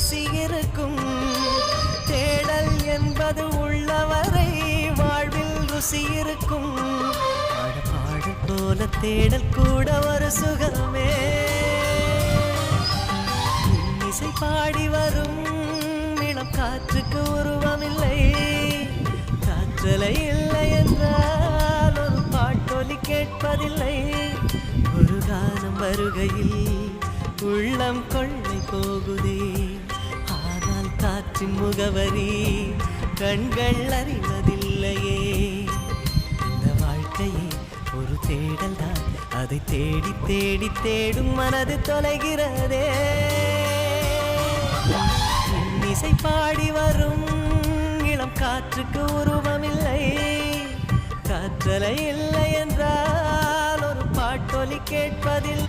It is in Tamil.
ருசி இருக்கும். தேடல் என்பது உள்ளவரை வாழ்வில் ருசி இருக்கும். பாடு போல தேடல் கூட ஒரு சுகமே. இசை பாடி வரும் இளம் காற்றுக்கு உருவமில்லை. காற்றலை இல்லை என்றால் ஒரு பாட்டொலி கேட்பதில்லை. ஒரு காலம் வருகையில் உள்ளம் கொள்ளை போகுதே. ஆனால் காற்றின் முகவரி கண்கள் அறிவதில்லையே. இந்த வாழ்க்கையே ஒரு தேடல் தான். அதை தேடி தேடி தேடும் மனது தொலைகிறதே. இசை பாடி வரும் இளம் காற்றுக்கு உருவமில்லை. காற்றலை இல்லை என்றால் ஒரு பாட்டொலி கேட்பதில்